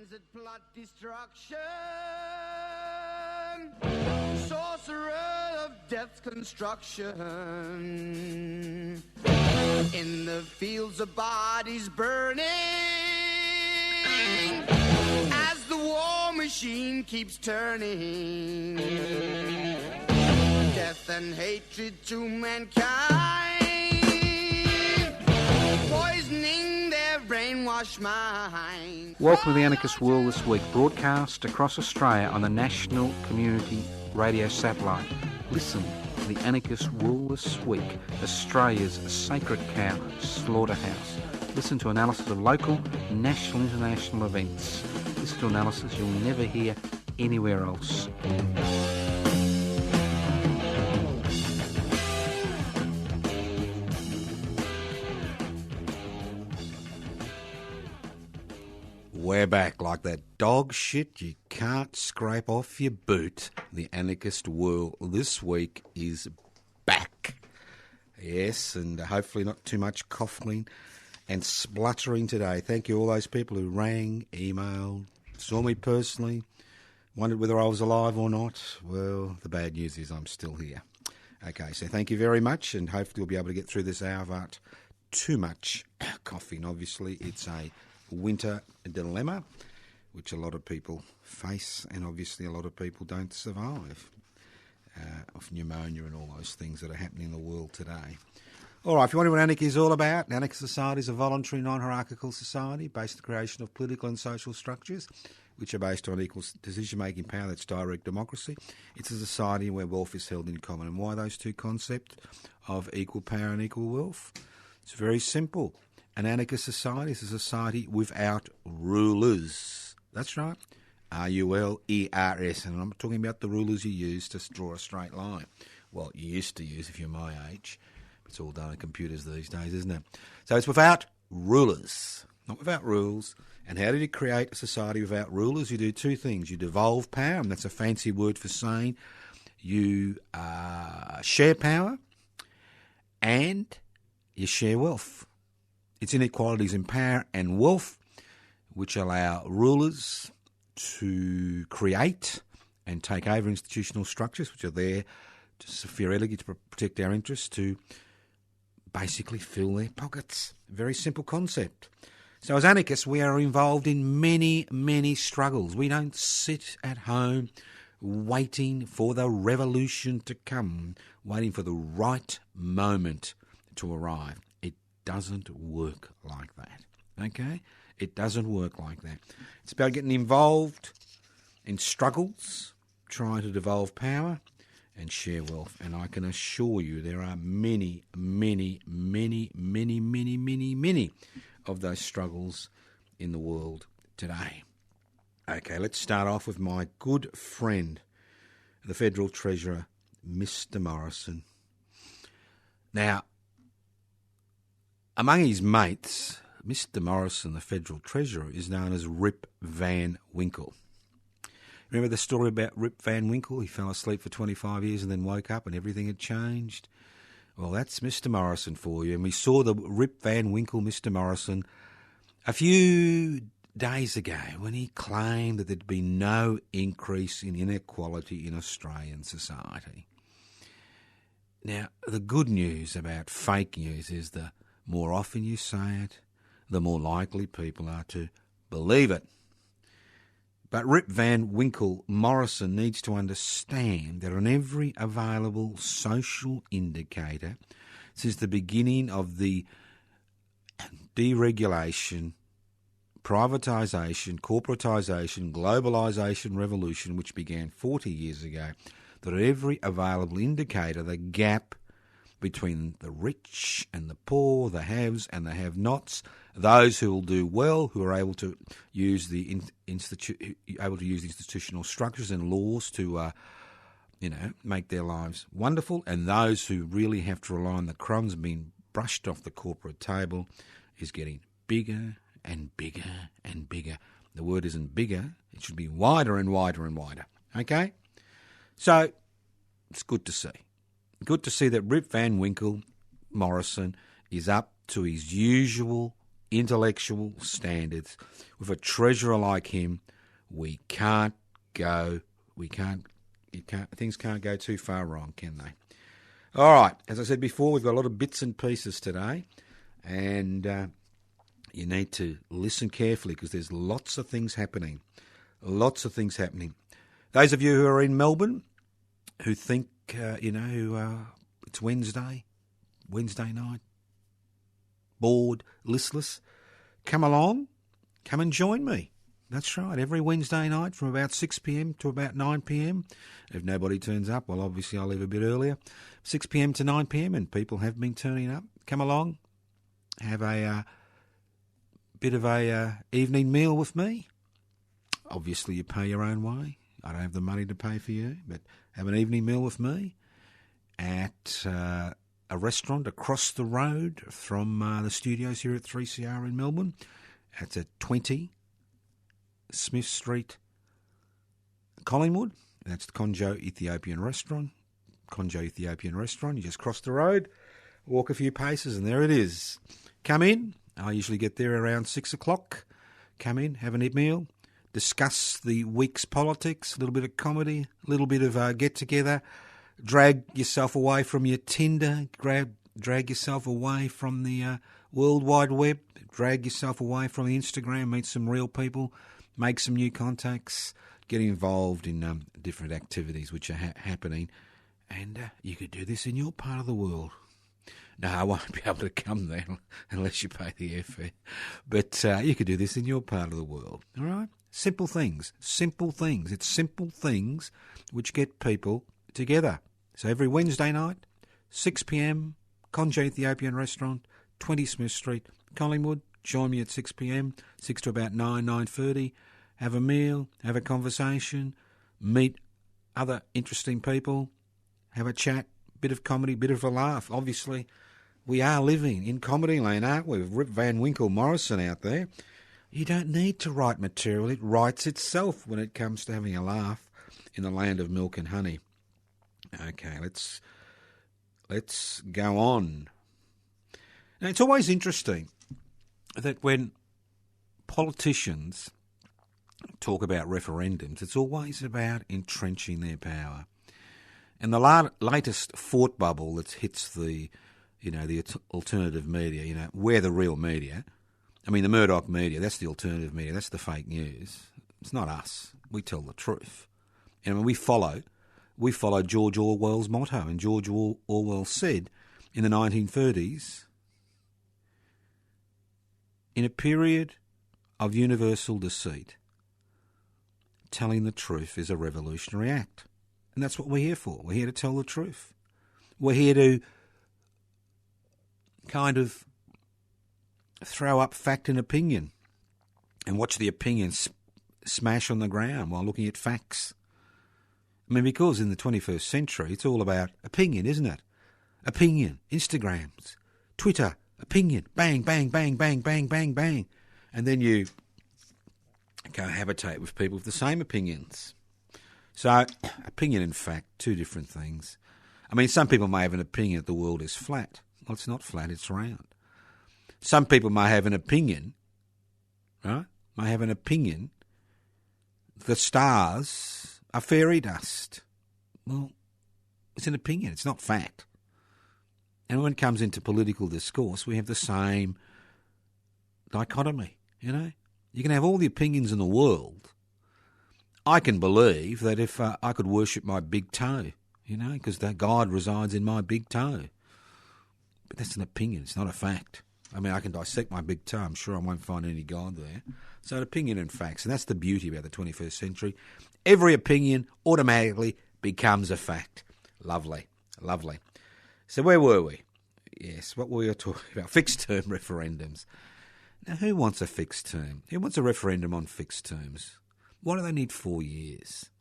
minds that plot destruction, sorcerer of death's construction, in the fields of bodies burning, as the war machine keeps turning, death and hatred to mankind, poisoning their brainwashed minds. Welcome to the Anarchist World This Week, broadcast across Australia on the National Community Radio Satellite. Listen to the Anarchist World This Week, Australia's sacred cow slaughterhouse. Listen to analysis of local, national, international events. Listen to analysis you'll never hear anywhere else. We're back like that dog shit you can't scrape off your boot. The Anarchist World This Week is back. Yes, and hopefully not too much coughing and spluttering today. Thank you all those people who rang, emailed, saw me personally, wondered whether I was alive or not. Well, the bad news is I'm still here. Okay, so thank you very much, and hopefully we'll be able to get through this hour without too much coughing. Obviously, it's a winter dilemma, which a lot of people face, and obviously a lot of people don't survive of pneumonia and all those things that are happening in the world today. All right, if you wonder what anarchy is all about, an anarchist society is a voluntary, non-hierarchical society based on the creation of political and social structures which are based on equal decision-making power. That's direct democracy. It's a society where wealth is held in common. And why those two concepts of equal power and equal wealth? It's very simple. An anarchist society is a society without rulers. That's right. R-U-L-E-R-S. And I'm talking about the rulers you use to draw a straight line. Well, you used to use if you're my age. It's all done on computers these days, isn't it? So it's without rulers, not without rules. And how did you create a society without rulers? You do two things. You devolve power, and that's a fancy word for saying you share power and you share wealth. It's inequalities in power and wealth which allow rulers to create and take over institutional structures which are there theoretically to protect our interests, to basically fill their pockets. Very simple concept. So as anarchists, we are involved in many, many struggles. We don't sit at home waiting for the revolution to come, waiting for the right moment to arrive. It doesn't work like that, okay? It doesn't work like that. It's about getting involved in struggles, trying to devolve power and share wealth. And I can assure you there are many, many, many, many, many, many, many of those struggles in the world today. Okay, let's start off with my good friend, the Federal Treasurer, Mr. Morrison. Now, among his mates, Mr. Morrison, the Federal Treasurer, is known as Rip Van Winkle. Remember the story about Rip Van Winkle? He fell asleep for 25 years and then woke up and everything had changed. Well, that's Mr. Morrison for you. And we saw the Rip Van Winkle, Mr. Morrison, a few days ago when he claimed that there'd been no increase in inequality in Australian society. Now, the good news about fake news is the more often you say it, the more likely people are to believe it. But Rip Van Winkle Morrison needs to understand that on every available social indicator since the beginning of the deregulation, privatisation, corporatisation, globalisation revolution, which began 40 years ago, that at every available indicator, the gap between the rich and the poor, the haves and the have-nots, those who will do well, who are able to use the institutional structures and laws to, make their lives wonderful, and those who really have to rely on the crumbs being brushed off the corporate table, is getting bigger and bigger and bigger. The word isn't bigger; it should be wider and wider and wider. Okay, so it's good to see. Good to see that Rip Van Winkle Morrison is up to his usual intellectual standards, with a treasurer like him, things can't go too far wrong, can they? All right, as I said before, we've got a lot of bits and pieces today, and you need to listen carefully because there's lots of things happening. Lots of things happening. Those of you who are in Melbourne who think, it's Wednesday night, bored, listless, come along, come and join me. That's right, every Wednesday night from about 6 p.m. to about 9 p.m. If nobody turns up, well, obviously I'll leave a bit earlier. 6 p.m. to 9 p.m. and people have been turning up. Come along, have a bit of a evening meal with me. Obviously you pay your own way. I don't have the money to pay for you, but have an evening meal with me at a restaurant across the road from the studios here at 3CR in Melbourne. It's at 20 Smith Street, Collingwood. That's the Conjo Ethiopian Restaurant. You just cross the road, walk a few paces, and there it is. Come in. I usually get there around 6 o'clock. Come in, have a meal, discuss the week's politics, a little bit of comedy, a little bit of get-together, drag yourself away from your Tinder, drag yourself away from the World Wide Web, drag yourself away from the Instagram, meet some real people, make some new contacts, get involved in different activities which are happening, and you could do this in your part of the world. No, I won't be able to come there unless you pay the airfare. But you could do this in your part of the world, all right? Simple things. It's simple things which get people together. So every Wednesday night, 6 p.m, Conjo Ethiopian Restaurant, 20 Smith Street, Collingwood. Join me at 6 p.m, 6 to about 9:30. Have a meal, have a conversation, meet other interesting people, have a chat, bit of comedy, bit of a laugh. Obviously, we are living in comedy land, aren't we? With Rip Van Winkle Morrison out there. You don't need to write material. It writes itself when it comes to having a laugh in the land of milk and honey. Okay, let's go on. Now, it's always interesting that when politicians talk about referendums, it's always about entrenching their power. And the latest thought bubble that hits the alternative media, we're the real media. I mean, the Murdoch media, that's the alternative media, that's the fake news. It's not us. We tell the truth. And we follow George Orwell's motto. And George Orwell said in the 1930s, in a period of universal deceit, telling the truth is a revolutionary act. And that's what we're here for. We're here to tell the truth. We're here to kind of throw up fact and opinion and watch the opinion smash on the ground while looking at facts. I mean, because in the 21st century, it's all about opinion, isn't it? Opinion, Instagrams, Twitter, opinion, bang, bang, bang, bang, bang, bang, bang. And then you cohabitate with people with the same opinions. So, opinion and fact, two different things. I mean, some people may have an opinion that the world is flat. Well, it's not flat, it's round. Some people may have an opinion, right? May have an opinion the stars are fairy dust. Well, it's an opinion, it's not fact. And when it comes into political discourse, we have the same dichotomy, You can have all the opinions in the world. I can believe that if I could worship my big toe, because that God resides in my big toe. But that's an opinion, it's not a fact. I mean, I can dissect my big toe, I'm sure I won't find any God there. So an opinion and facts, and that's the beauty about the 21st century. Every opinion automatically becomes a fact. Lovely, lovely. So where were we? Yes, what were we talking about? Fixed-term referendums. Now, who wants a fixed term? Who wants a referendum on fixed terms? Why do they need 4 years?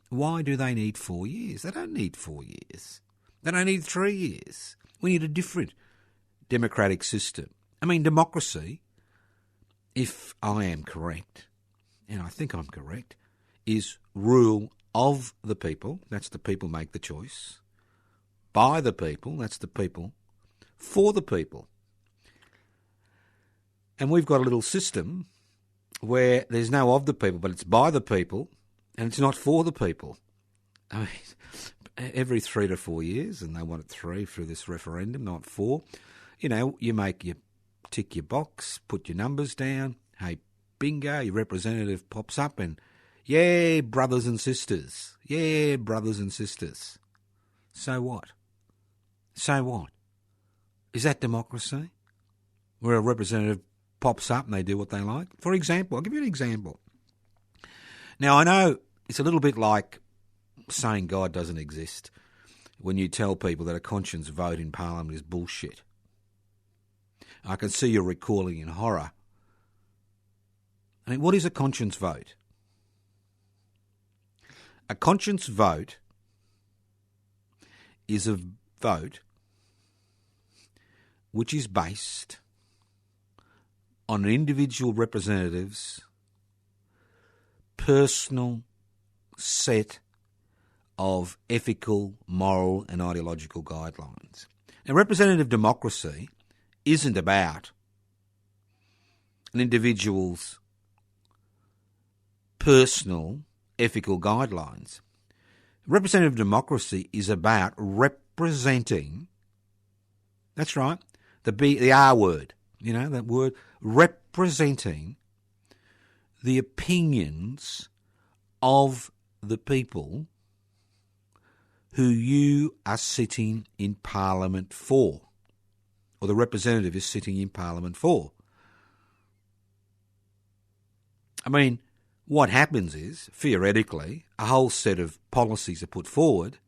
Why do they need 4 years? They don't need 4 years. They don't need 3 years. We need a different democratic system. I mean, democracy, if I am correct, and I think I'm correct, is rule of the people. That's the people make the choice. By the people. That's the people. For the people. And we've got a little system where there's no of the people, but it's by the people, and it's not for the people. I mean, every 3 to 4 years, and they want it 3 through this referendum, not 4, you tick your box, put your numbers down, hey, bingo, your representative pops up and, yeah, brothers and sisters. Yeah, brothers and sisters. So what? So what? Is that democracy? Where a representative pops up and they do what they like? For example, I'll give you an example. Now, I know it's a little bit like saying God doesn't exist when you tell people that a conscience vote in Parliament is bullshit. I can see you recoiling in horror. I mean, what is a conscience vote? A conscience vote is a vote which is based on an individual representative's personal set of ethical, moral and ideological guidelines. Now, representative democracy isn't about an individual's personal ethical guidelines. Representative democracy is about representing, that's right, the R word, that word, representing the opinions of the people who you are sitting in Parliament for, or the representative is sitting in Parliament for. I mean, what happens is, theoretically, a whole set of policies are put forward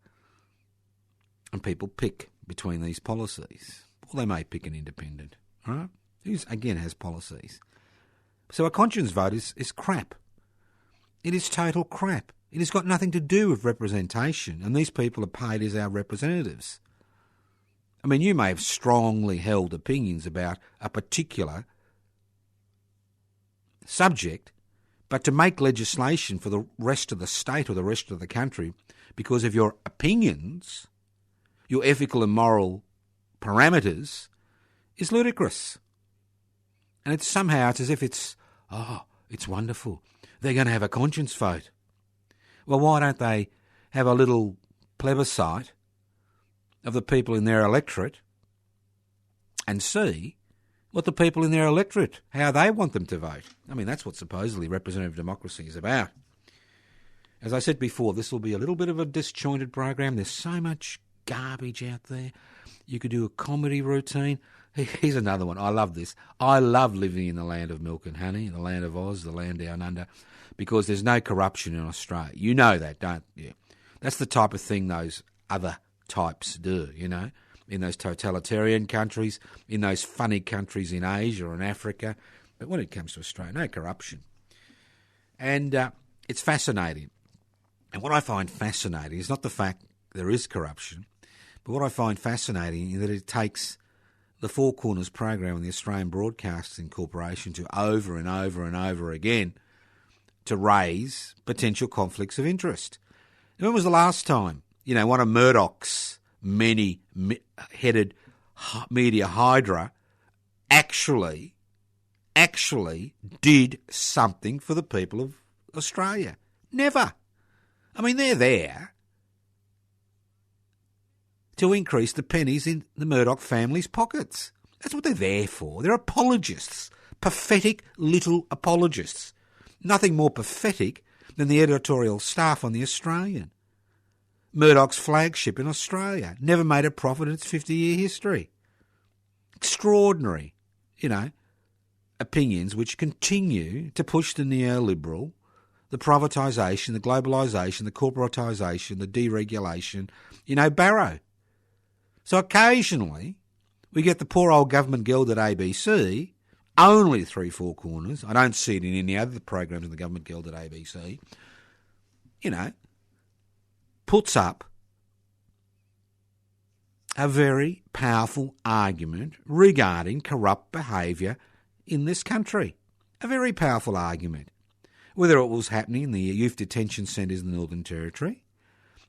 and people pick between these policies. Or they may pick an independent, right? Who, again, has policies. So a conscience vote is crap. It is total crap. It has got nothing to do with representation, and these people are paid as our representatives. I mean, you may have strongly held opinions about a particular subject, but to make legislation for the rest of the state or the rest of the country because of your opinions, your ethical and moral parameters, is ludicrous. And it's as if it's wonderful. They're going to have a conscience vote. Well, why don't they have a little plebiscite of the people in their electorate and see what the people in their electorate, how they want them to vote? I mean, that's what supposedly representative democracy is about. As I said before, this will be a little bit of a disjointed program. There's so much garbage out there. You could do a comedy routine. Here's another one. I love this. I love living in the land of milk and honey, the land of Oz, the land down under, because there's no corruption in Australia. You know that, don't you? That's the type of thing those other types do, in those totalitarian countries, in those funny countries in Asia and Africa. But when it comes to Australia, no corruption. And it's fascinating. And what I find fascinating is not the fact there is corruption, but what I find fascinating is that it takes the Four Corners program and the Australian Broadcasting Corporation to over and over and over again to raise potential conflicts of interest. And when was the last time, one of Murdoch's many-headed media hydra actually did something for the people of Australia? Never. I mean, they're there to increase the pennies in the Murdoch family's pockets. That's what they're there for. They're apologists, pathetic little apologists. Nothing more pathetic than the editorial staff on The Australian. Murdoch's flagship in Australia. Never made a profit in its 50-year history. Extraordinary, opinions which continue to push the neoliberal, the privatisation, the globalisation, the corporatisation, the deregulation, barrow. So occasionally we get the poor old government guild at ABC, only 3-4 Corners. I don't see it in any other programs in the government guild at ABC. Puts up a very powerful argument regarding corrupt behaviour in this country. A very powerful argument. Whether it was happening in the youth detention centres in the Northern Territory,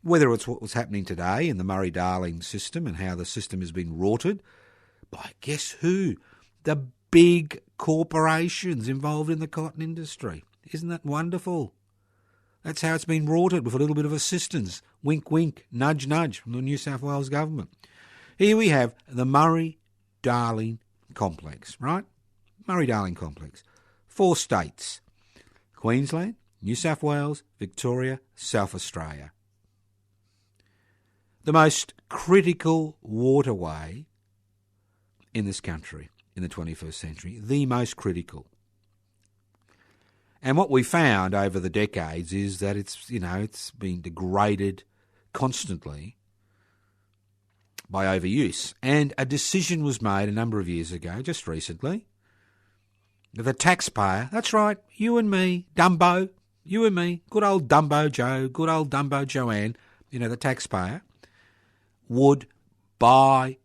whether it's what was happening today in the Murray-Darling system and how the system has been rorted by guess who? The big corporations involved in the cotton industry. Isn't that wonderful? That's how it's been rorted, with a little bit of assistance. Wink, wink, nudge, nudge from the New South Wales government. Here we have the Murray-Darling complex, right? Murray-Darling complex. 4 states: Queensland, New South Wales, Victoria, South Australia. The most critical waterway in this country in the 21st century, the most critical. And what we found over the decades is that it's been degraded constantly by overuse. And a decision was made a number of years ago, just recently, that the taxpayer, that's right, you and me, Dumbo, you and me, good old Dumbo Joe, good old Dumbo Joanne, the taxpayer, would buy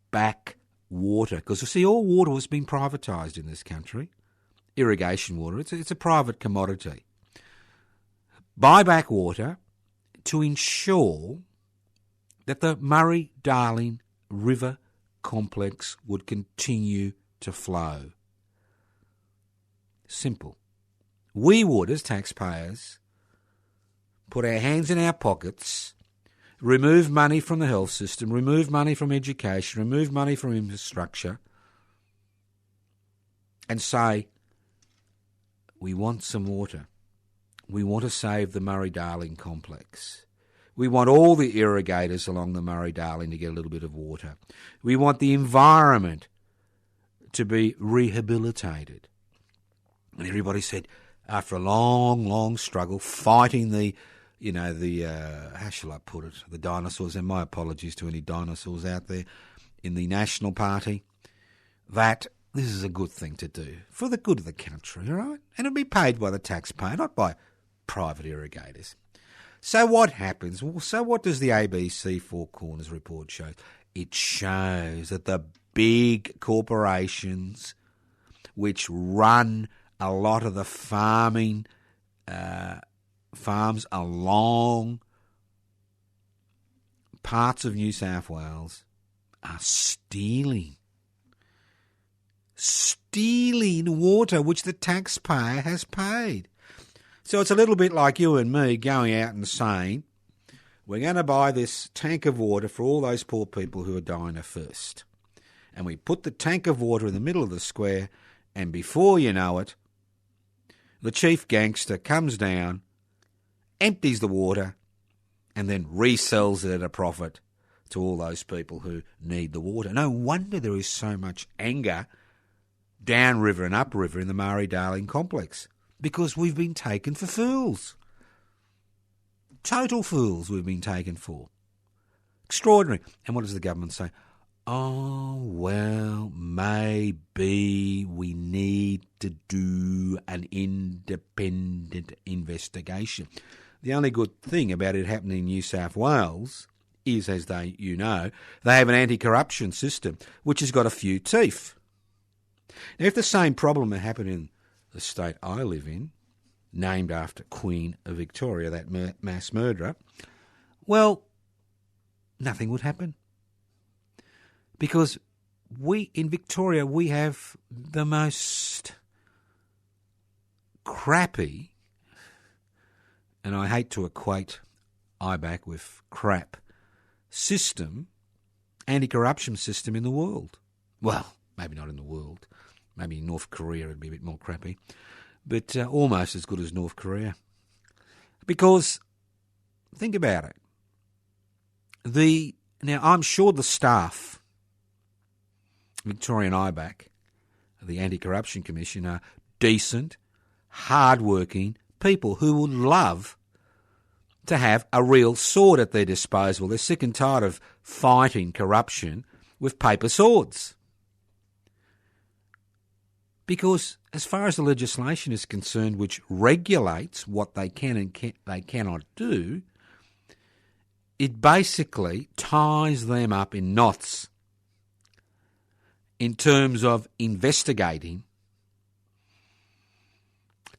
back water. Because, you see, all water has been privatised in this country. Irrigation water, it's a private commodity. Buy back water to ensure that the Murray-Darling River complex would continue to flow. Simple. We would, as taxpayers, put our hands in our pockets, remove money from the health system, remove money from education, remove money from infrastructure, and say, we want some water. We want to save the Murray-Darling complex. We want all the irrigators along the Murray-Darling to get a little bit of water. We want the environment to be rehabilitated. And everybody said, after a long, long struggle, fighting how shall I put it, the dinosaurs, and my apologies to any dinosaurs out there in the National Party, that this is a good thing to do for the good of the country, all right? And it'll be paid by the taxpayer, not by private irrigators. So what happens? So what does the ABC Four Corners report show? It shows that the big corporations which run a lot of the farms along parts of New South Wales are stealing water which the taxpayer has paid. So it's a little bit like you and me going out and saying, we're going to buy this tank of water for all those poor people who are dying of thirst. And we put the tank of water in the middle of the square, and before you know it, the chief gangster comes down, empties the water, and then resells it at a profit to all those people who need the water. No wonder there is so much anger downriver and upriver in the Murray-Darling complex, because we've been taken for fools. Total fools we've been taken for. Extraordinary. And what does the government say? Oh, well, maybe we need to do an independent investigation. The only good thing about it happening in New South Wales is, as they have an anti-corruption system which has got a few teeth. Now, if the same problem had happened in the state I live in, named after Queen Victoria, that mass murderer, well, nothing would happen. Because in Victoria, we have the most crappy, and I hate to equate IBAC with crap, anti-corruption system in the world. Well, maybe not in the world. Maybe in North Korea it'd be a bit more crappy. But almost as good as North Korea. Because, think about it. Now, I'm sure the staff, Victorian IBAC, the Anti-Corruption Commission, are decent, hard-working people who would love to have a real sword at their disposal. They're sick and tired of fighting corruption with paper swords. Because as far as the legislation is concerned, which regulates what they can and they cannot do, it basically ties them up in knots in terms of investigating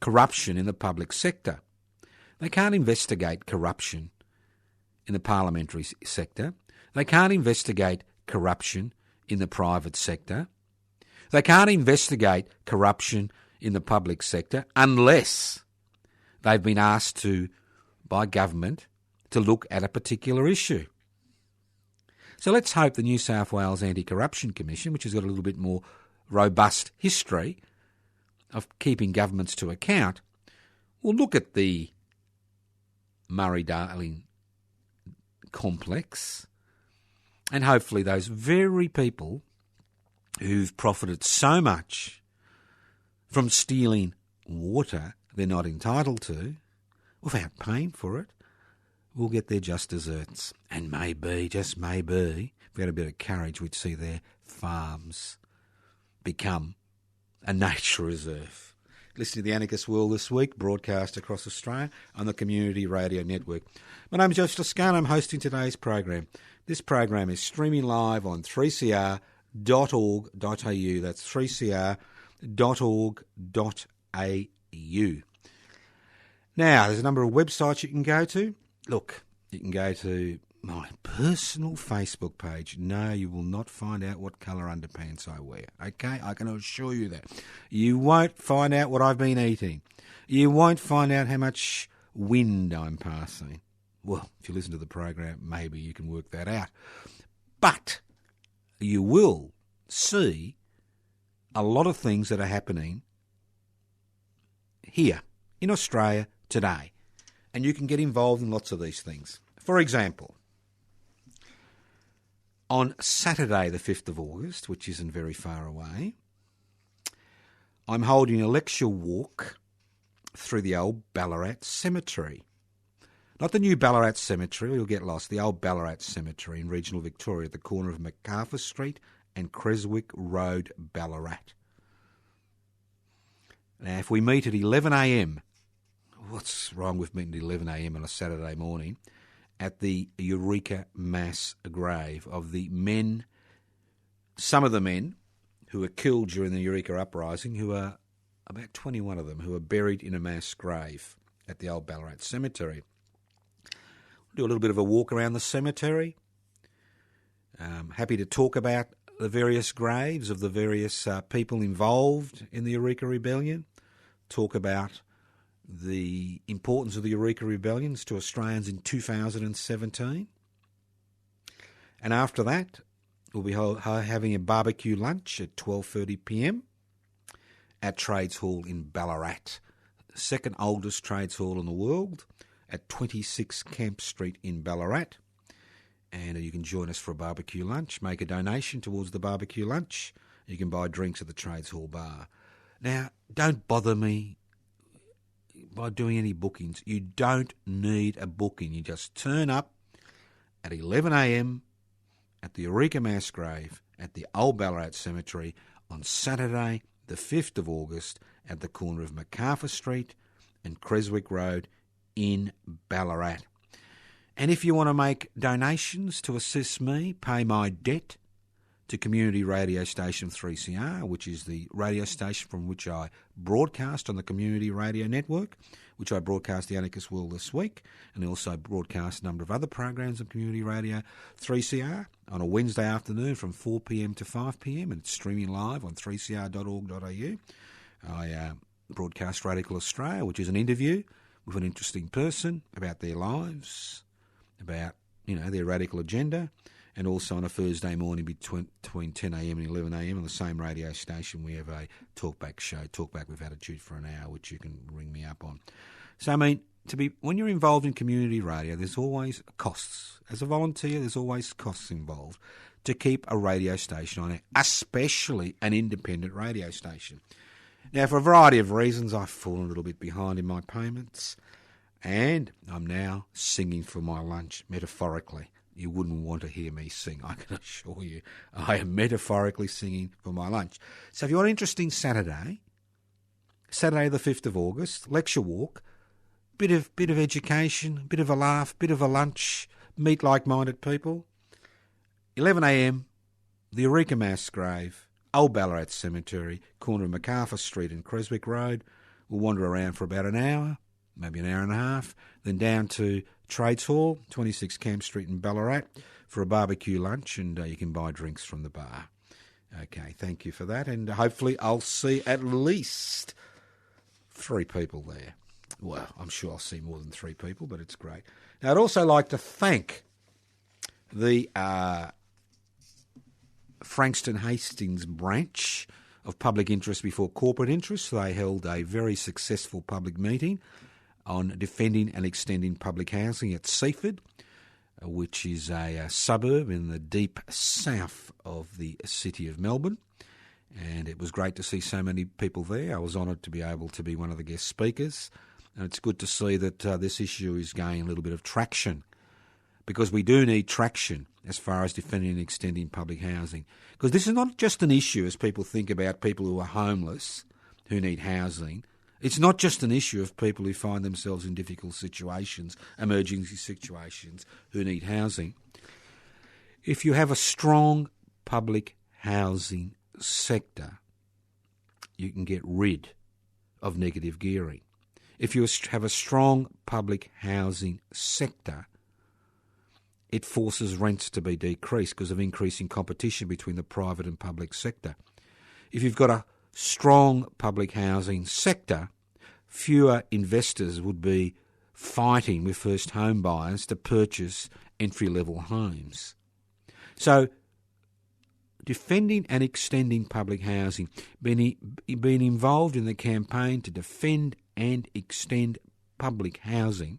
corruption in the public sector. They can't investigate corruption in the parliamentary sector. They can't investigate corruption in the private sector. They can't investigate corruption in the public sector unless they've been asked to, by government, to look at a particular issue. So let's hope the New South Wales Anti-Corruption Commission, which has got a little bit more robust history of keeping governments to account, will look at the Murray-Darling complex, and hopefully those very people who've profited so much from stealing water they're not entitled to, without paying for it, will get their just desserts. And maybe, just maybe, if we had a bit of courage, we'd see their farms become a nature reserve. Listen to the Anarchist World This Week, broadcast across Australia on the Community Radio Network. My name is Josh Toscano. I'm hosting today's program. This program is streaming live on 3cr.org.au. That's 3cr.org.au. Now, there's a number of websites you can go to. Look, you can go to my personal Facebook page. No, you will not find out what colour underpants I wear. Okay, I can assure you that. You won't find out what I've been eating. You won't find out how much wind I'm passing. Well, if you listen to the program, maybe you can work that out. But you will see a lot of things that are happening here in Australia today. And you can get involved in lots of these things. For example, on Saturday the 5th of August, which isn't very far away, I'm holding a lecture walk through the old Ballarat Cemetery. Not the new Ballarat Cemetery, you'll get lost, the old Ballarat Cemetery in regional Victoria at the corner of MacArthur Street and Creswick Road, Ballarat. Now, if we meet at 11 a.m, what's wrong with meeting at 11 a.m. on a Saturday morning, at the Eureka mass grave of the men, some of the men who were killed during the Eureka uprising, who are about 21 of them, who are buried in a mass grave at the old Ballarat Cemetery. Do a little bit of a walk around the cemetery. Happy to talk about the various graves of the various people involved in the Eureka Rebellion. Talk about the importance of the Eureka Rebellions to Australians in 2017. And after that, we'll be having a barbecue lunch at 12:30pm at Trades Hall in Ballarat, the second oldest trades hall in the world, at 26 Camp Street in Ballarat. And you can join us for a barbecue lunch, make a donation towards the barbecue lunch. You can buy drinks at the Trades Hall bar. Now, don't bother me by doing any bookings. You don't need a booking. You just turn up at 11 a.m. at the Eureka mass grave at the old Ballarat Cemetery on Saturday the 5th of August at the corner of MacArthur Street and Creswick Road in Ballarat. And if you want to make donations to assist me pay my debt to community radio station 3CR, which is the radio station from which I broadcast on the Community Radio Network, which I broadcast the Anarchist World This Week, and also broadcast a number of other programs of Community Radio 3CR on a Wednesday afternoon from 4pm to 5pm, and it's streaming live on 3cr.org.au. I broadcast Radical Australia, which is an interview with an interesting person about their lives, about, their radical agenda. And also on a Thursday morning between 10am and 11am on the same radio station, we have a talkback show, Talkback with Attitude, for an hour, which you can ring me up on. So, when you're involved in community radio, there's always costs. As a volunteer, there's always costs involved to keep a radio station on air, especially an independent radio station. Now, for a variety of reasons, I've fallen a little bit behind in my payments, and I'm now singing for my lunch, metaphorically. You wouldn't want to hear me sing, I can assure you. I am metaphorically singing for my lunch. So if you want an interesting Saturday the 5th of August, lecture walk, bit of education, bit of a laugh, bit of a lunch, meet like-minded people, 11 a.m, the Eureka mass grave, old Ballarat Cemetery, corner of MacArthur Street and Creswick Road. We'll wander around for about an hour, maybe an hour and a half, then down to Trades Hall, 26 Camp Street in Ballarat, for a barbecue lunch, and you can buy drinks from the bar. Okay, thank you for that, and hopefully I'll see at least 3 people there. Well, I'm sure I'll see more than 3 people, but it's great. Now, I'd also like to thank the Frankston Hastings branch of Public Interest Before Corporate Interest. They held a very successful public meeting on defending and extending public housing at Seaford, which is a suburb in the deep south of the city of Melbourne. And it was great to see so many people there. I was honoured to be able to be one of the guest speakers. And it's good to see that this issue is gaining a little bit of traction, because we do need traction as far as defending and extending public housing. Because this is not just an issue, as people think about people who are homeless, who need housing. It's not just an issue of people who find themselves in difficult situations, emergency situations, who need housing. If you have a strong public housing sector, you can get rid of negative gearing. If you have a strong public housing sector, it forces rents to be decreased because of increasing competition between the private and public sector. If you've got a strong public housing sector, fewer investors would be fighting with first home buyers to purchase entry-level homes. So, defending and extending public housing, being involved in the campaign to defend and extend public housing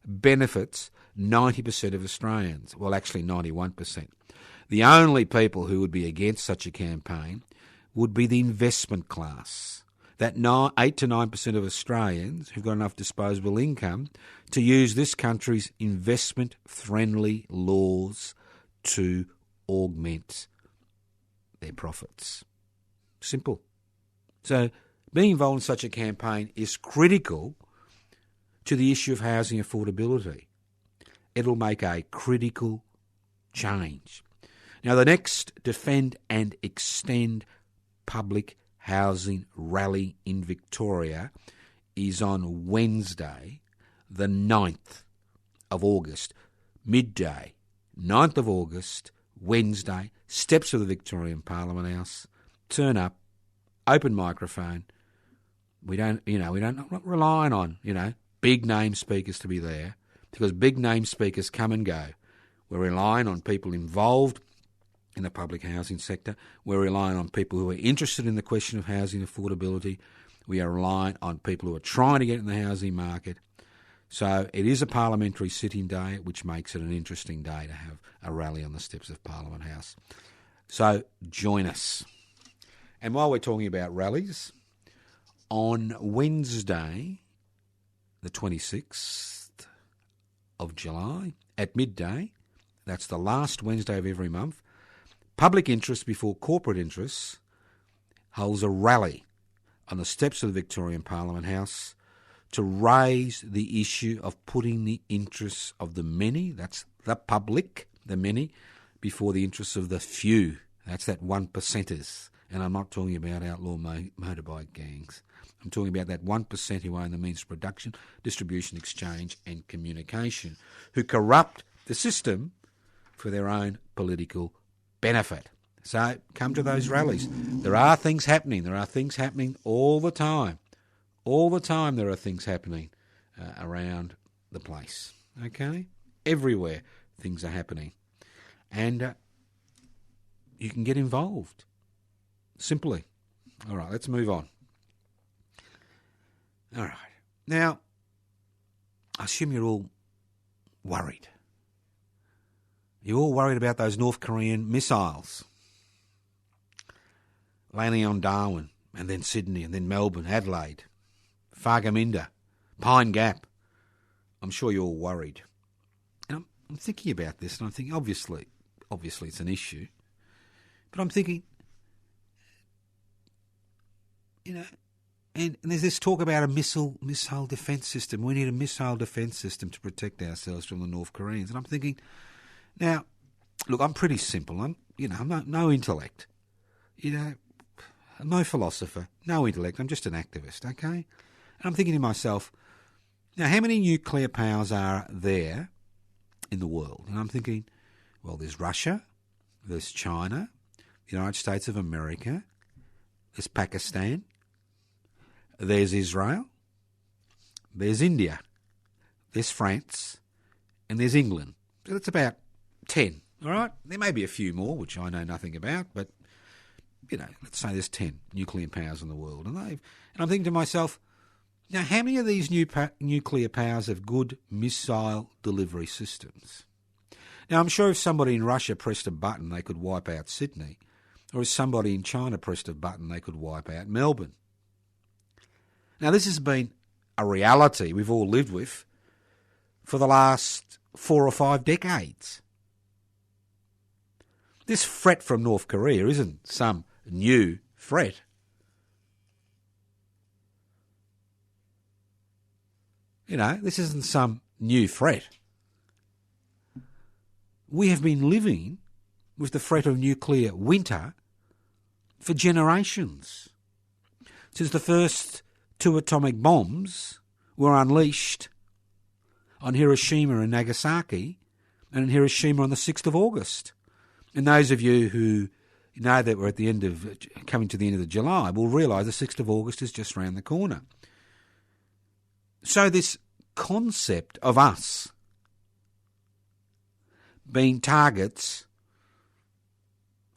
benefits 90% of Australians. Well, actually 91%. The only people who would be against such a campaign would be the investment class. That 8 to 9% of Australians who've got enough disposable income to use this country's investment-friendly laws to augment their profits. Simple. So being involved in such a campaign is critical to the issue of housing affordability. It'll make a critical change. Now, the next Defend and Extend Public Housing Rally in Victoria is on Wednesday, the 9th of August, midday. 9th of August, Wednesday, steps of the Victorian Parliament House. Turn up, open microphone. We're not relying on, big name speakers to be there, because big name speakers come and go. We're relying on people involved in the public housing sector. We're relying on people who are interested in the question of housing affordability. We are relying on people who are trying to get in the housing market. So it is a parliamentary sitting day, which makes it an interesting day to have a rally on the steps of Parliament House. So join us. And while we're talking about rallies, on Wednesday, the 26th of July, at midday, that's the last Wednesday of every month, Public Interest Before Corporate Interests holds a rally on the steps of the Victorian Parliament House to raise the issue of putting the interests of the many, that's the public, the many, before the interests of the few. That's that 1%ers. And I'm not talking about outlaw motorbike gangs. I'm talking about that 1% who own the means of production, distribution, exchange and communication, who corrupt the system for their own political benefit. So come to those rallies. There are things happening. There are things happening all the time. All the time there are things happening around the place. Okay? Everywhere things are happening. And you can get involved. Simply. All right, let's move on. All right. Now, I assume you're all worried. You're all worried about those North Korean missiles landing on Darwin and then Sydney and then Melbourne, Adelaide, Fargaminda, Pine Gap. I'm sure you're all worried. And I'm thinking about this and I'm thinking, obviously it's an issue. But I'm thinking, and there's this talk about a missile defence system. We need a missile defence system to protect ourselves from the North Koreans. And I'm thinking, now, look, I'm pretty simple. I'm no intellect. I'm no philosopher, no intellect. I'm just an activist, okay? And I'm thinking to myself, now, how many nuclear powers are there in the world? And I'm thinking, well, there's Russia, There's China, the United States of America, there's Pakistan, there's Israel, there's India, there's France, and there's England. So that's about 10, all right? There may be a few more, which I know nothing about, but, let's say there's 10 nuclear powers in the world. And I'm thinking to myself, now, how many of these nuclear powers have good missile delivery systems? Now, I'm sure if somebody in Russia pressed a button, they could wipe out Sydney. Or if somebody in China pressed a button, they could wipe out Melbourne. Now, this has been a reality we've all lived with for the last 4 or 5 decades. This threat from North Korea isn't some new threat. This isn't some new threat. We have been living with the threat of nuclear winter for generations. Since the first 2 atomic bombs were unleashed on Hiroshima and Nagasaki, and in Hiroshima on the 6th of August. And those of you who know that we're coming to the end of July will realise the 6th of August is just round the corner. So this concept of us being targets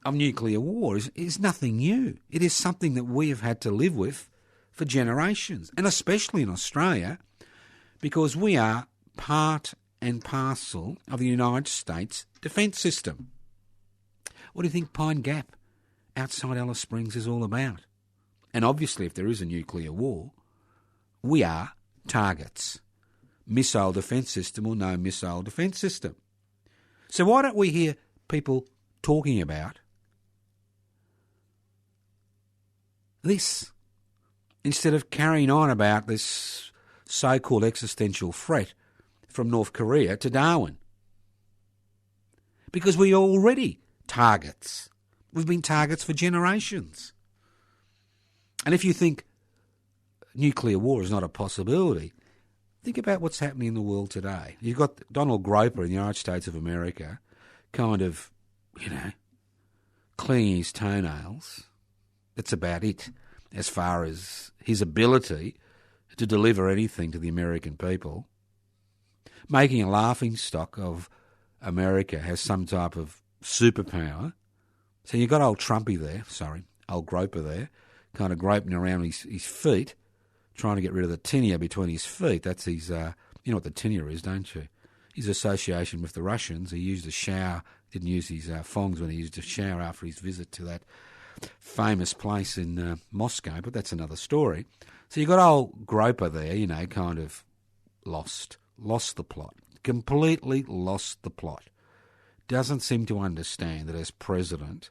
of nuclear war is nothing new. It is something that we have had to live with for generations, and especially in Australia, because we are part and parcel of the United States defence system. What do you think Pine Gap outside Alice Springs is all about? And obviously, if there is a nuclear war, we are targets. Missile defence system or no missile defence system. So why don't we hear people talking about this instead of carrying on about this so-called existential threat from North Korea to Darwin? Because we're already targets. We've been targets for generations. And if you think nuclear war is not a possibility, think about what's happening in the world today. You've got Donald Groper in the United States of America kind of, cleaning his toenails. That's about it as far as his ability to deliver anything to the American people. Making a laughingstock of America has some type of superpower. So you've got old Trumpy there, old Groper there, kind of groping around his feet, trying to get rid of the tinea between his feet. That's his, you know what the tinea is, don't you? His association with the Russians. He used a shower, didn't use his fongs when he used a shower after his visit to that famous place in Moscow, but that's another story. So you've got old Groper there, kind of lost the plot, completely lost the plot. Doesn't seem to understand that as president,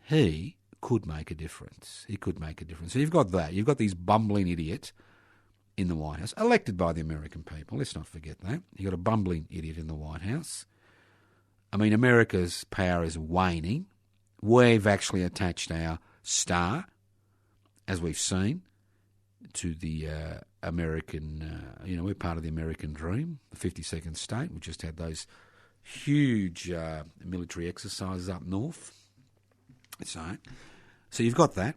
he could make a difference. He could make a difference. So you've got that. You've got these bumbling idiots in the White House, elected by the American people. Let's not forget that. You've got a bumbling idiot in the White House. I mean, America's power is waning. We've actually attached our star, as we've seen, to the American, we're part of the American dream, the 52nd state. We just had those huge military exercises up north. So you've got that.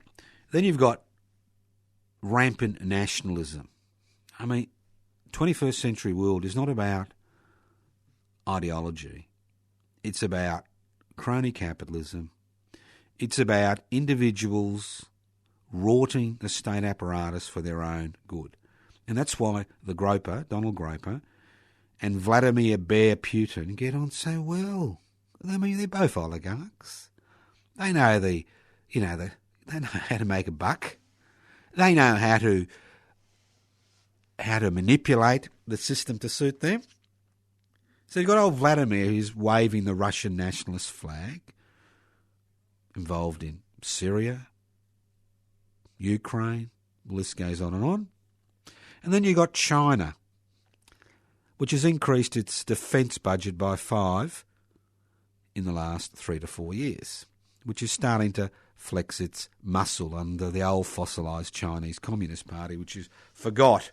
Then you've got rampant nationalism. I mean, 21st century world is not about ideology. It's about crony capitalism. It's about individuals rorting the state apparatus for their own good. And that's why Donald Groper, and Vladimir Bear Putin get on so well. I mean, they're both oligarchs. They know they know how to make a buck. They know how to manipulate the system to suit them. So you've got old Vladimir who's waving the Russian nationalist flag, involved in Syria, Ukraine, the list goes on. And then you've got China, which has increased its defence budget by 5 in the last 3 to 4 years, which is starting to flex its muscle under the old fossilised Chinese Communist Party, which has forgot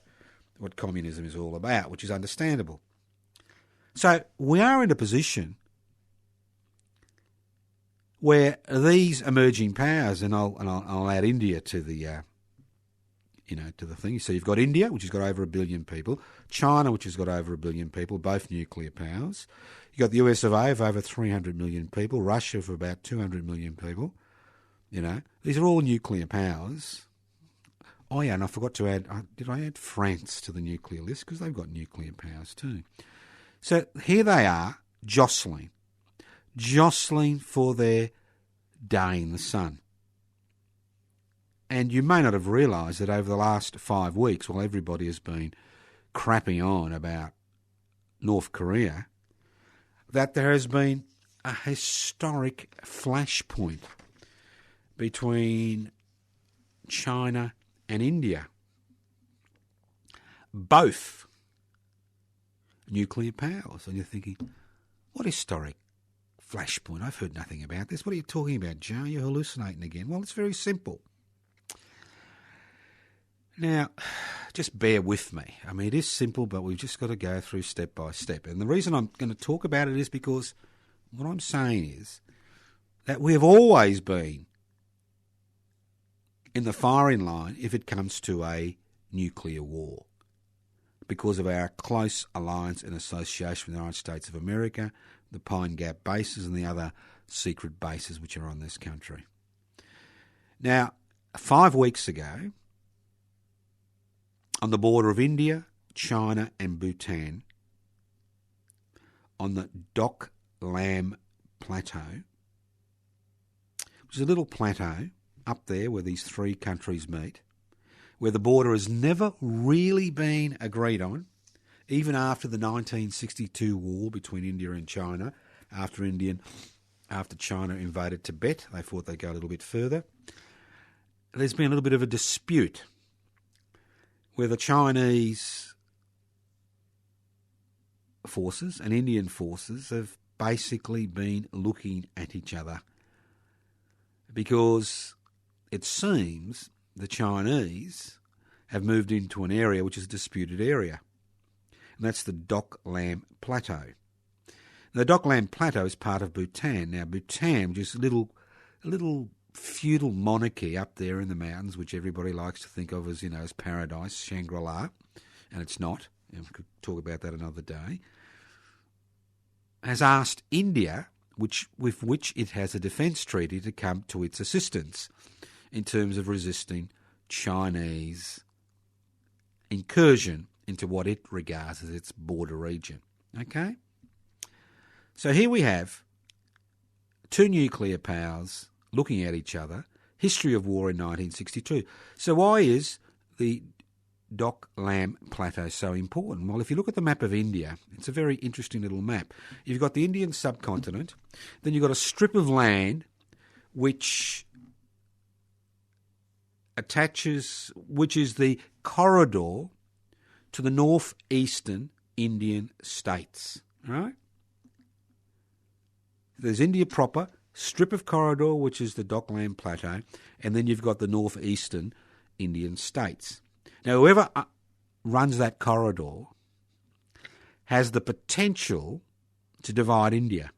what communism is all about, which is understandable. So we are in a position where these emerging powers, and I'll add India to the to the thing. So you've got India, which has got over 1 billion people, China, which has got over 1 billion people, both nuclear powers. You've got the US of A of over 300 million people, Russia of about 200 million people. These are all nuclear powers. Oh yeah, and I forgot to add, did I add France to the nuclear list? Because they've got nuclear powers too. So here they are, jostling for their day in the sun. And you may not have realised that over the last 5 weeks, while everybody has been crapping on about North Korea, that there has been a historic flashpoint between China and India. Both nuclear powers. And you're thinking, what historic flashpoint? I've heard nothing about this. What are you talking about, Joe? You're hallucinating again. Well, it's very simple. Now, just bear with me. I mean, it is simple, but we've just got to go through step by step. And the reason I'm going to talk about it is because what I'm saying is that we have always been in the firing line if it comes to a nuclear war because of our close alliance and association with the United States of America, the Pine Gap bases and the other secret bases which are on this country. Now, 5 weeks ago, on the border of India, China and Bhutan, on the Dok Lam Plateau, which is a little plateau up there where these three countries meet, where the border has never really been agreed on, even after the 1962 war between India and China, after China invaded Tibet. They thought they'd go a little bit further. There's been a little bit of a dispute where the Chinese forces and Indian forces have basically been looking at each other because it seems the Chinese have moved into an area which is a disputed area, and that's the Dok Lam Plateau. Now, the Dok Lam Plateau is part of Bhutan. Now, Bhutan, which is a little feudal monarchy up there in the mountains, which everybody likes to think of as, as paradise, Shangri-La, and it's not. And we could talk about that another day. Has asked India, with which it has a defence treaty, to come to its assistance in terms of resisting Chinese incursion into what it regards as its border region. Okay? So here we have two nuclear powers looking at each other, history of war in 1962. So why is the Dok Lam Plateau so important? Well, if you look at the map of India, it's a very interesting little map. You've got the Indian subcontinent, then you've got a strip of land which is the corridor to the northeastern Indian states, right? There's India proper, strip of corridor, which is the Dok Lam Plateau, and then you've got the northeastern Indian states. Now, whoever runs that corridor has the potential to divide India.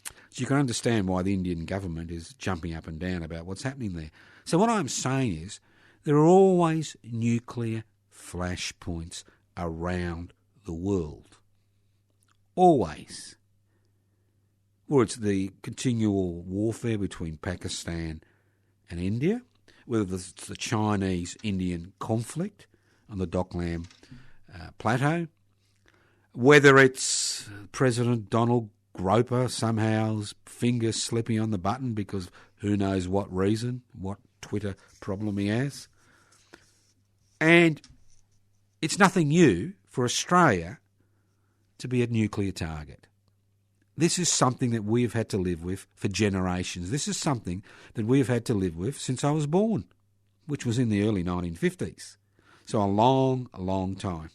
So you can understand why the Indian government is jumping up and down about what's happening there. So what I'm saying is there are always nuclear flashpoints around the world. Always. Whether it's the continual warfare between Pakistan and India, whether it's the Chinese-Indian conflict on the Dok Lam Plateau, whether it's President Donald Groper somehow's finger slipping on the button because who knows what reason, what Twitter problem he has. And it's nothing new for Australia to be a nuclear target. This is something that we have had to live with for generations. This is something that we have had to live with since I was born, which was in the early 1950s. So a long time.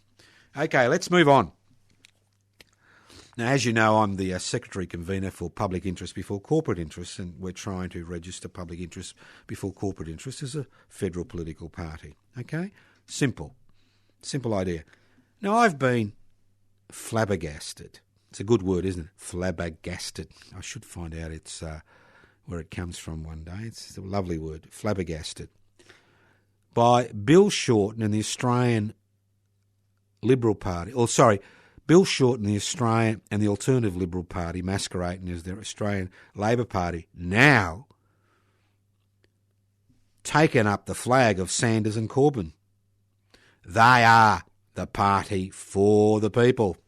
Okay, let's move on. Now, as you know, I'm the Secretary Convener for Public Interest Before Corporate Interest, and we're trying to register public interest before corporate interest as a federal political party. Okay? Simple idea. Now, I've been flabbergasted. It's a good word, isn't it? Flabbergasted. I should find out its where it comes from one day. It's a lovely word, flabbergasted. By Bill Shorten and the Australian Liberal Party, Bill Shorten, the Australian and the Alternative Liberal Party, masquerading as their Australian Labor Party, now taken up the flag of Sanders and Corbyn. They are the party for the people.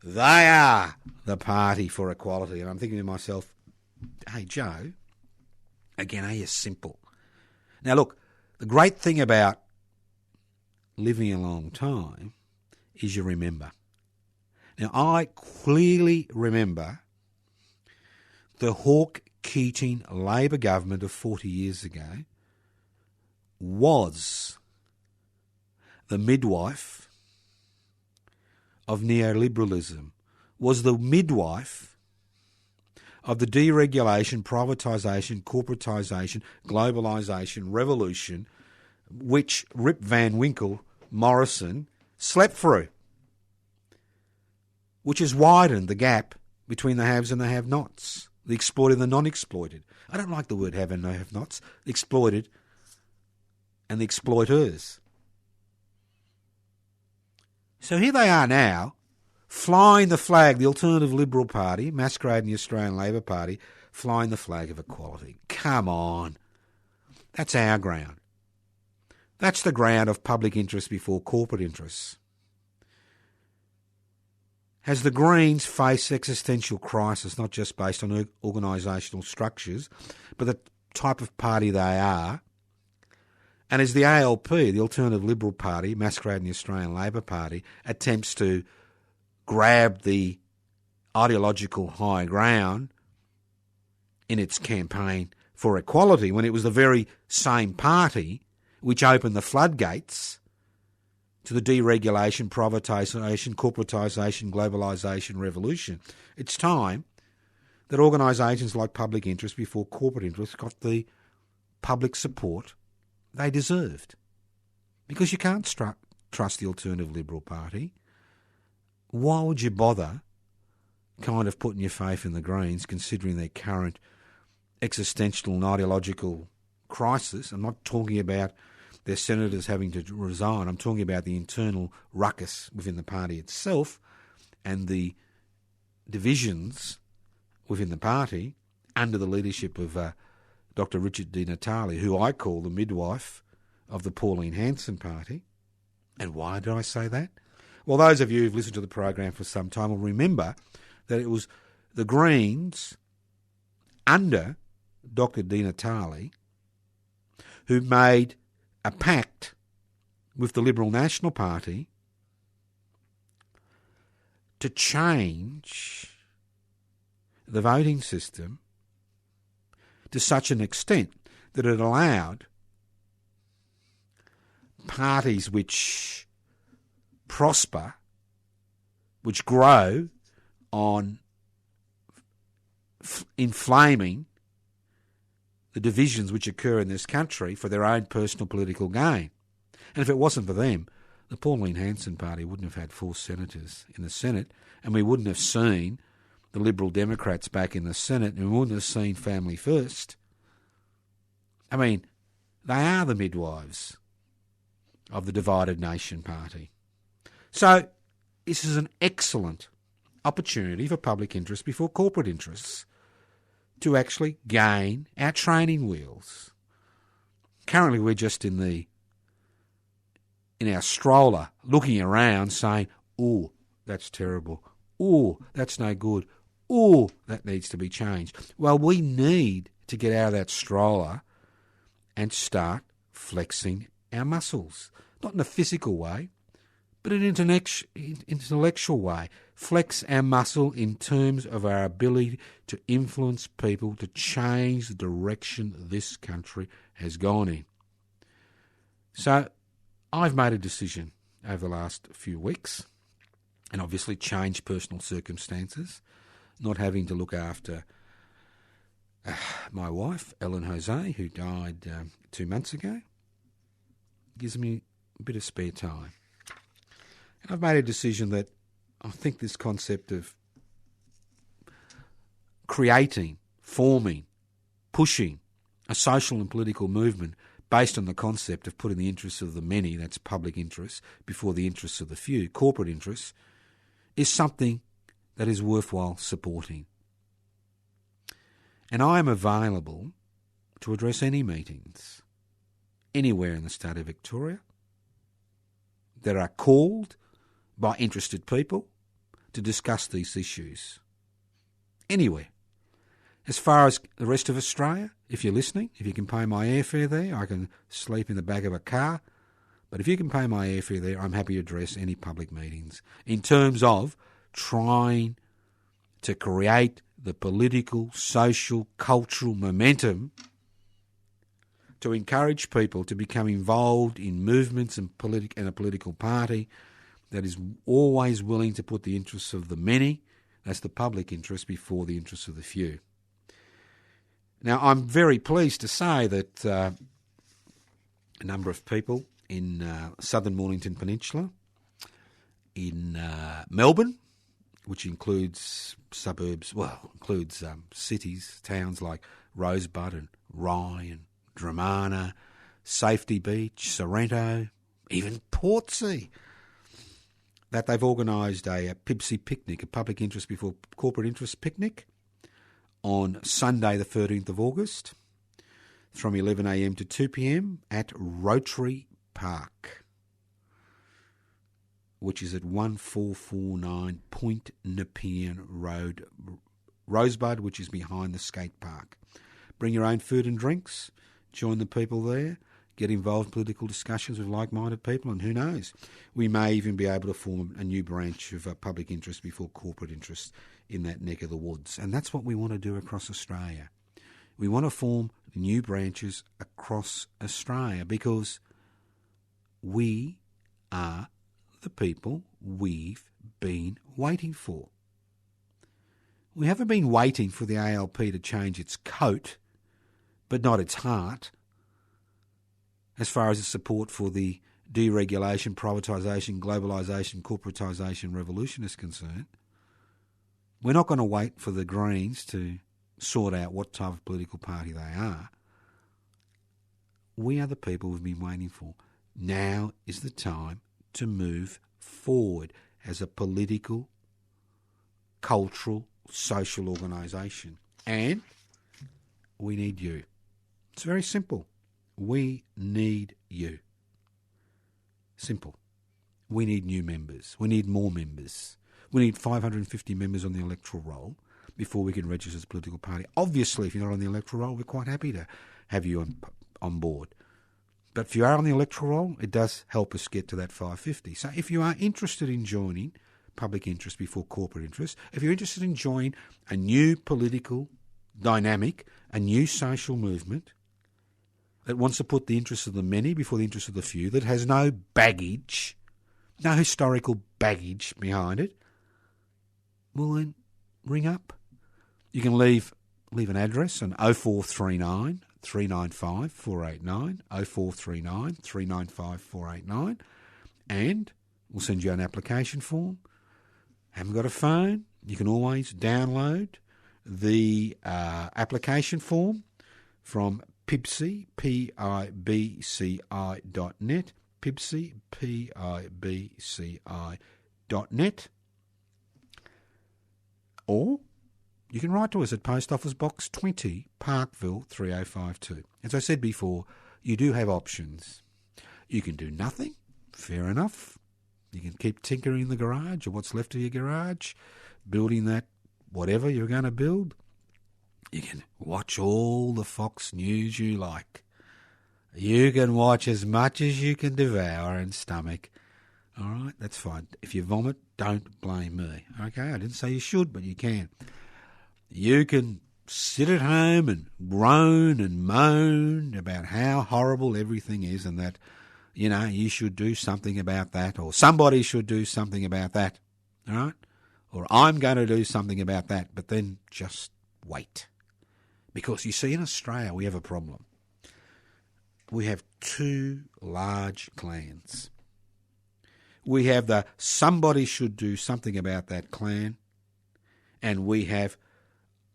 They are the party for equality. And I'm thinking to myself, hey, Joe, again, are you simple? Now, look, the great thing about living a long time is you remember. Now, I clearly remember the Hawke-Keating Labor government of 40 years ago was the midwife of neoliberalism, was the midwife of the deregulation, privatisation, corporatisation, globalisation, revolution, which Rip Van Winkle, Morrison, slept through, which has widened the gap between the haves and the have-nots, the exploited and the non-exploited. I don't like the word have and no have-nots, the exploited and the exploiters. So here they are now, flying the flag, the Alternative Liberal Party, masquerading the Australian Labor Party, flying the flag of equality. Come on. That's our ground. That's the ground of public interest before corporate interests. As the Greens face existential crisis, not just based on organisational structures, but the type of party they are, and as the ALP, the Alternative Liberal Party, masquerading the Australian Labor Party, attempts to grab the ideological high ground in its campaign for equality, when it was the very same party which opened the floodgates to the deregulation, privatisation, corporatisation, globalisation revolution. It's time that organisations like public interest before corporate interest got the public support they deserved. Because you can't trust the Alternative Liberal Party. Why would you bother kind of putting your faith in the Greens, considering their current existential and ideological crisis? I'm not talking about their senators having to resign. I'm talking about the internal ruckus within the party itself and the divisions within the party under the leadership of Dr. Richard Di Natale, who I call the midwife of the Pauline Hanson party. And why did I say that? Well, those of you who've listened to the program for some time will remember that it was the Greens under Dr. Di Natale who made a pact with the Liberal National Party to change the voting system to such an extent that it allowed parties which prosper, which grow on inflaming the divisions which occur in this country for their own personal political gain. And if it wasn't for them, the Pauline Hanson party wouldn't have had 4 senators in the Senate, and we wouldn't have seen the Liberal Democrats back in the Senate, and we wouldn't have seen Family First. I mean, they are the midwives of the divided nation party. So this is an excellent opportunity for public interest before corporate interests to actually gain our training wheels. Currently we're just in our stroller looking around saying, oh, that's terrible. Oh, that's no good. Oh, that needs to be changed. Well, we need to get out of that stroller and start flexing our muscles. Not in a physical way, but in an intellectual way. Flex our muscle in terms of our ability to influence people to change the direction this country has gone in. So I've made a decision over the last few weeks, and obviously changed personal circumstances, not having to look after my wife, Ellen Jose, who died 2 months ago, gives me a bit of spare time. And I've made a decision that I think this concept of creating, forming pushing a social and political movement based on the concept of putting the interests of the many, that's public interests, before the interests of the few, corporate interests, is something that is worthwhile supporting. And I am available to address any meetings anywhere in the state of Victoria that are called by interested people to discuss these issues. Anywhere. As far as the rest of Australia, if you're listening, if you can pay my airfare there, I can sleep in the back of a car. But if you can pay my airfare there, I'm happy to address any public meetings in terms of trying to create the political, social, cultural momentum to encourage people to become involved in movements and a political party that is always willing to put the interests of the many, that's the public interest, before the interests of the few. Now, I'm very pleased to say that a number of people in southern Mornington Peninsula, in Melbourne, which includes suburbs, includes cities, towns like Rosebud and Rye and Dramana, Safety Beach, Sorrento, even Portsea, that they've organised a PIBC picnic, a public interest before corporate interest picnic, on Sunday the 13th of August from 11 a.m. to 2 p.m. at Rotary Park, which is at 1449 Point Nepean Road, Rosebud, which is behind the skate park. Bring your own food and drinks, join the people there, get involved in political discussions with like-minded people, and who knows, we may even be able to form a new branch of public interest before corporate interest in that neck of the woods. And that's what we want to do across Australia. We want to form new branches across Australia because we are the people we've been waiting for. We haven't been waiting for the ALP to change its coat, but not its heart, as far as its support for the deregulation, privatisation, globalisation, corporatisation revolution is concerned. We're not going to wait for the Greens to sort out what type of political party they are. We are the people we've been waiting for. Now is the time to move forward as a political, cultural, social organisation. And we need you. It's very simple. We need you. Simple. We need new members. We need more members. We need 550 members on the electoral roll before we can register as a political party. Obviously, if you're not on the electoral roll, we're quite happy to have you on board. But if you are on the electoral roll, it does help us get to that 550. So if you are interested in joining public interest before corporate interest, if you're interested in joining a new political dynamic, a new social movement that wants to put the interests of the many before the interests of the few, that has no baggage, no historical baggage behind it, well then, ring up. You can leave an address on 0439 395 489, 0439 395 489, and we'll send you an application form. Haven't got a phone? You can always download the application form from PIBC, PIBCI.net, PIBC, PIBCI.net, or you can write to us at Post Office Box 20, Parkville 3052. As I said before, you do have options. You can do nothing, fair enough. You can keep tinkering in the garage or what's left of your garage, building that whatever you're going to build. You can watch all the Fox News you like. You can watch as much as you can devour and stomach. All right, that's fine. If you vomit, don't blame me. Okay, I didn't say you should, but you can. You can sit at home and groan and moan about how horrible everything is and that, you know, you should do something about that, or somebody should do something about that. All right? Or I'm going to do something about that, but then just wait. Because you see, in Australia, we have a problem. We have two large clans. We have the somebody should do something about that clan, and we have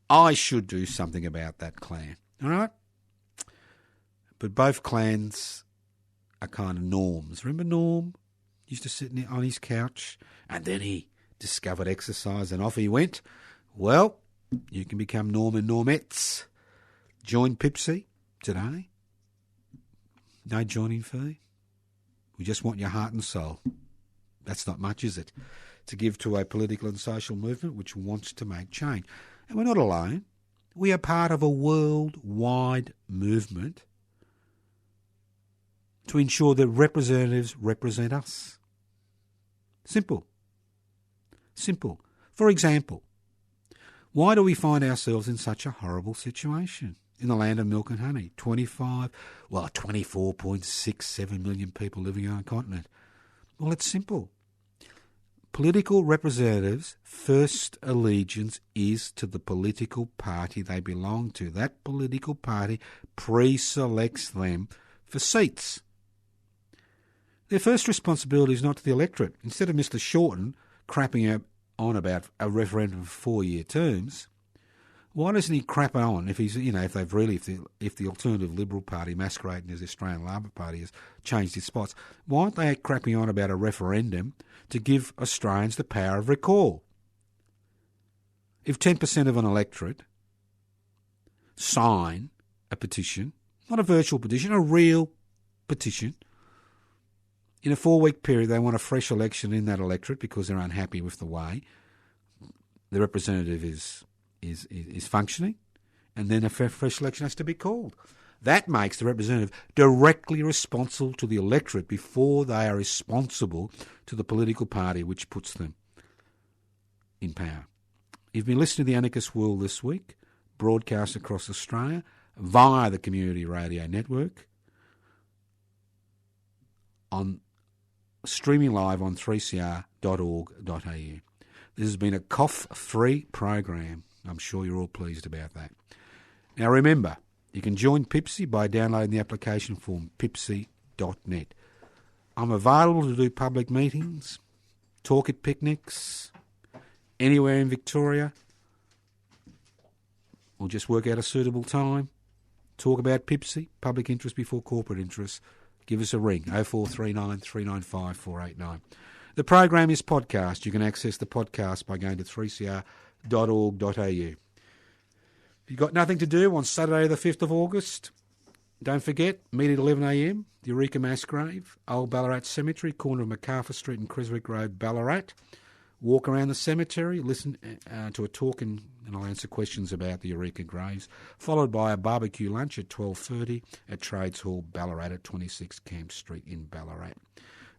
I should do something about that clan. All right? But both clans are kind of Norms. Remember Norm? Used to sit on his couch, and then he discovered exercise, and off he went. Well, you can become Norm and Normettes. Join Pipsy today. No joining fee. We just want your heart and soul. That's not much, is it? To give to a political and social movement which wants to make change. And we're not alone. We are part of a worldwide movement to ensure that representatives represent us. Simple. Simple. For example, why do we find ourselves in such a horrible situation? In the land of milk and honey, 24.67 million people living on a continent. Well, it's simple. Political representatives' first allegiance is to the political party they belong to. That political party pre-selects them for seats. Their first responsibility is not to the electorate. Instead of Mr. Shorten crapping on about a referendum for 4-year terms, why doesn't he crap on if he's, if the Alternative Liberal Party masquerading as the Australian Labor Party has changed its spots? Why aren't they crapping on about a referendum to give Australians the power of recall? If 10% of an electorate sign a petition, not a virtual petition, a real petition, in a 4-week period they want a fresh election in that electorate because they're unhappy with the way the representative is functioning, and then a fresh election has to be called. That makes the representative directly responsible to the electorate before they are responsible to the political party which puts them in power. You've been listening to The Anarchist World this week, broadcast across Australia via the Community Radio Network, on streaming live on 3cr.org.au. This has been a cough-free program. I'm sure you're all pleased about that. Now remember, you can join Pipsy by downloading the application form, pipsy.net. I'm available to do public meetings, talk at picnics, anywhere in Victoria. We'll just work out a suitable time. Talk about Pipsy, public interest before corporate interest. Give us a ring, 0439 395 489. The program is podcast. You can access the podcast by going to 3cr.org.au. If you've got nothing to do on Saturday the 5th of August, don't forget, meet at 11am, the Eureka Mass Grave, Old Ballarat Cemetery, corner of MacArthur Street and Creswick Road, Ballarat. Walk around the cemetery, listen to a talk and I'll answer questions about the Eureka graves, followed by a barbecue lunch at 12:30 at Trades Hall, Ballarat at 26 Camp Street in Ballarat.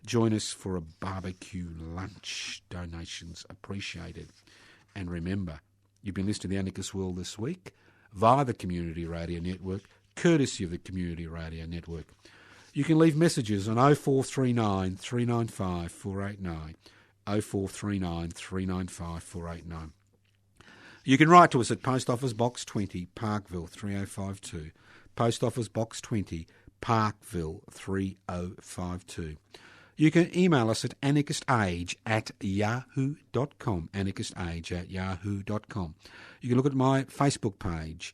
Join us for a barbecue lunch. Donations appreciated. And remember, you've been listening to The Anarchist World this week via the Community Radio Network, courtesy of the Community Radio Network. You can leave messages on 0439 395 489, 0439 395 489. You can write to us at Post Office Box 20, Parkville 3052, Post Office Box 20, Parkville 3052. You can email us at anarchistage@yahoo.com, anarchistage@yahoo.com. You can look at my Facebook page,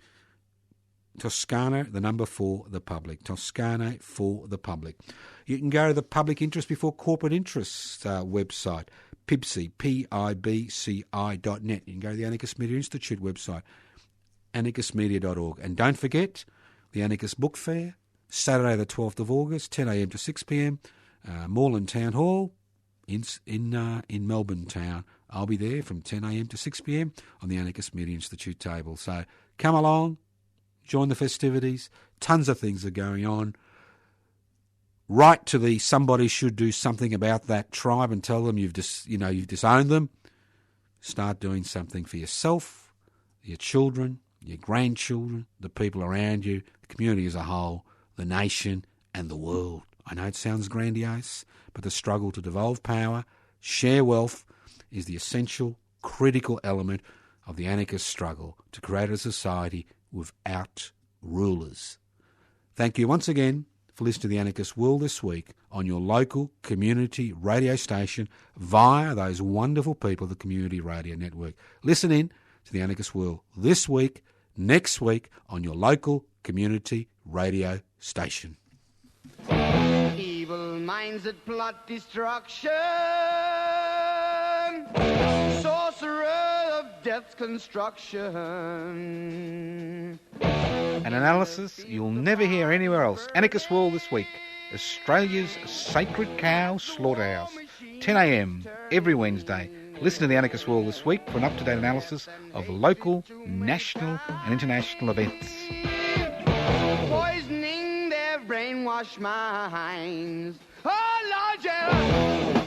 Toscano, the number 4, the public, Toscano for the public. You can go to the Public Interest Before Corporate Interests website, PIBCI, PIBCI.net. You can go to the Anarchist Media Institute website, anarchistmedia.org. And don't forget, the Anarchist Book Fair, Saturday the 12th of August, 10am to 6pm, Moreland Town Hall in Melbourne Town. I'll be there from 10am to 6pm on the Anarchist Media Institute table. So come along, join the festivities. Tons of things are going on. Write to the somebody should do something about that tribe and tell them you've disowned them. Start doing something for yourself, your children, your grandchildren, the people around you, the community as a whole, the nation and the world. I know it sounds grandiose, but the struggle to devolve power, share wealth, is the essential, critical element of the anarchist struggle to create a society without rulers. Thank you once again for listening to The Anarchist World this week on your local community radio station via those wonderful people of the Community Radio Network. Listen in to The Anarchist World this week, next week on your local community radio station. Evil minds that plot destruction, sorcerer of death's construction. An analysis you'll never hear anywhere else. Anarchist World this week. Australia's sacred cow slaughterhouse. 10 a.m. every Wednesday. Listen to the Anarchist World this week for an up-to-date analysis of local, national and international events. Poisoning their brainwashed minds. Oh, Lord, yeah.